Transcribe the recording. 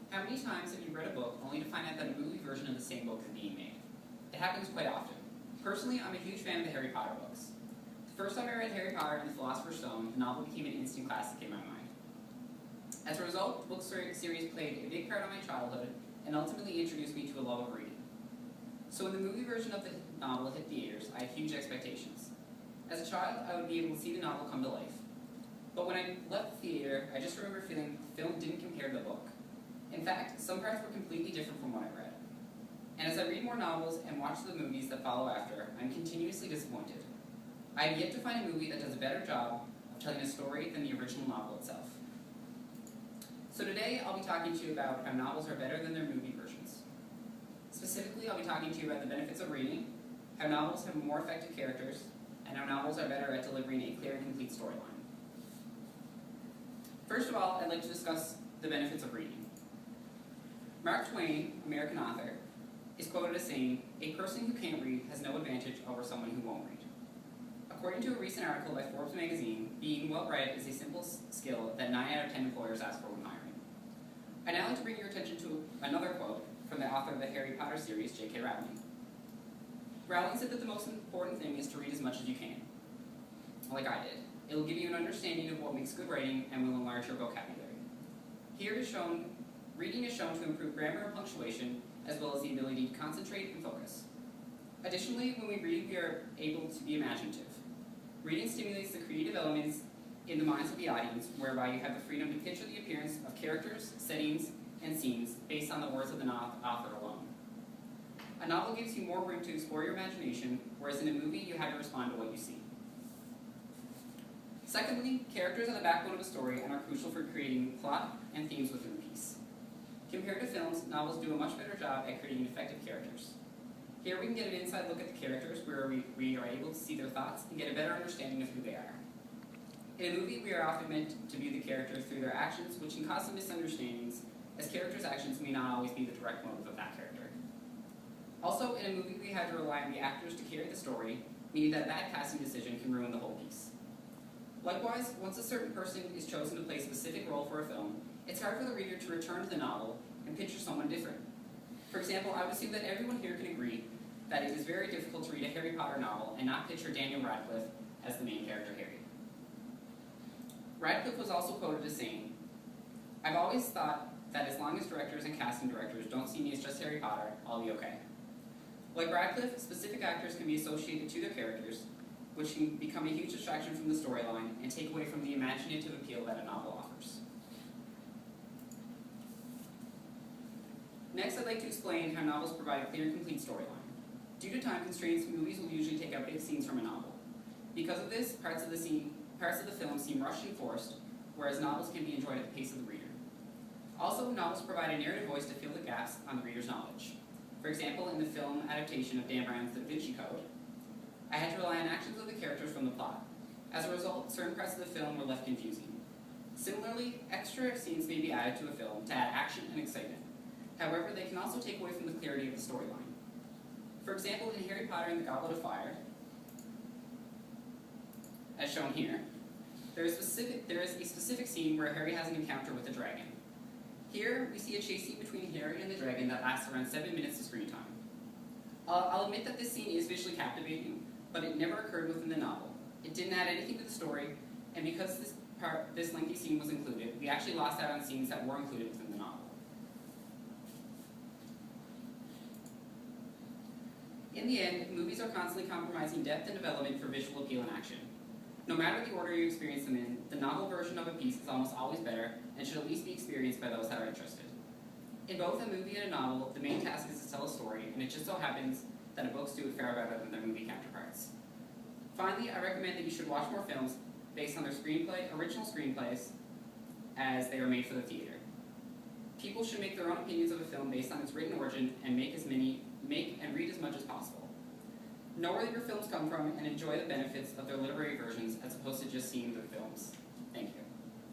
How many times have you read a book only to find out that a movie version of the same book is being made? It happens quite often. Personally, I'm a huge fan of the Harry Potter books. The first time I read Harry Potter and the Philosopher's Stone, the novel became an instant classic in my mind. As a result, the book series played a big part of my childhood and ultimately introduced me to a love of reading. So when the movie version of the novel hit theaters, I had huge expectations. As a child, I would be able to see the novel come to life. But when I left the theater, I just remember feeling the film didn't compare to the book. In fact, some parts were completely different from what I read. And as I read more novels and watch the movies that follow after, I'm continuously disappointed. I have yet to find a movie that does a better job of telling a story than the original novel itself. So today, I'll be talking to you about how novels are better than their movie versions. Specifically, I'll be talking to you about the benefits of reading, how novels have more effective characters, and how novels are better at delivering a clear and complete storyline. First of all, I'd like to discuss the benefits of reading. Mark Twain, American author, is quoted as saying, "A person who can't read has no advantage over someone who won't read." According to a recent article by Forbes magazine, being well-read is a simple skill that 9 out of 10 employers ask for when hiring. I'd now like to bring your attention to another quote from the author of the Harry Potter series, J.K. Rowling. Rowling said that the most important thing is to read as much as you can. Like I did. It will give you an understanding of what makes good writing and will enlarge your vocabulary. Reading is shown to improve grammar and punctuation, as well as the ability to concentrate and focus. Additionally, when we read, we are able to be imaginative. Reading stimulates the creative elements in the minds of the audience, whereby you have the freedom to picture the appearance of characters, settings, and scenes based on the words of the author alone. A novel gives you more room to explore your imagination, whereas in a movie, you have to respond to what you see. Secondly, characters are the backbone of a story and are crucial for creating plot and themes within the piece. Compared to films, novels do a much better job at creating effective characters. Here we can get an inside look at the characters where we are able to see their thoughts and get a better understanding of who they are. In a movie, we are often meant to view the characters through their actions, which can cause some misunderstandings, as characters' actions may not always be the direct motive of that character. Also, in a movie, we have to rely on the actors to carry the story, meaning that a bad casting decision can ruin the whole piece. Likewise, once a certain person is chosen to play a specific role for a film, it's hard for the reader to return to the novel and picture someone different. For example, I would assume that everyone here can agree that it is very difficult to read a Harry Potter novel and not picture Daniel Radcliffe as the main character, Harry. Radcliffe was also quoted as saying, "I've always thought that as long as directors and casting directors don't see me as just Harry Potter, I'll be okay." Like Radcliffe, specific actors can be associated to their characters, which can become a huge distraction from the storyline and take away from the imaginative appeal that a novel offers. Next, I'd like to explain how novels provide a clear and complete storyline. Due to time constraints, movies will usually take out big scenes from a novel. Because of this, parts of the film seem rushed and forced, whereas novels can be enjoyed at the pace of the reader. Also, novels provide a narrative voice to fill the gaps on the reader's knowledge. For example, in the film adaptation of Dan Brown's The Da Vinci Code, I had to rely on actions of the characters from the plot. As a result, certain parts of the film were left confusing. Similarly, extra scenes may be added to a film to add action and excitement. However, they can also take away from the clarity of the storyline. For example, in Harry Potter and the Goblet of Fire, as shown here, there is a specific scene where Harry has an encounter with a dragon. Here, we see a chase scene between Harry and the dragon that lasts around 7 minutes of screen time. I'll admit that this scene is visually captivating, but it never occurred within the novel. It didn't add anything to the story, and because this lengthy scene was included, we actually lost out on scenes that were included within the novel. In the end, movies are constantly compromising depth and development for visual appeal and action. No matter the order you experience them in, the novel version of a piece is almost always better and should at least be experienced by those that are interested. In both a movie and a novel, the main task is to tell a story, and it just so happens that books do it far better than their movie counterparts. Finally, I recommend that you should watch more films based on their original screenplays, as they are made for the theater. People should make their own opinions of a film based on its written origin and make and read as much as possible. Know where your films come from and enjoy the benefits of their literary versions as opposed to just seeing their films.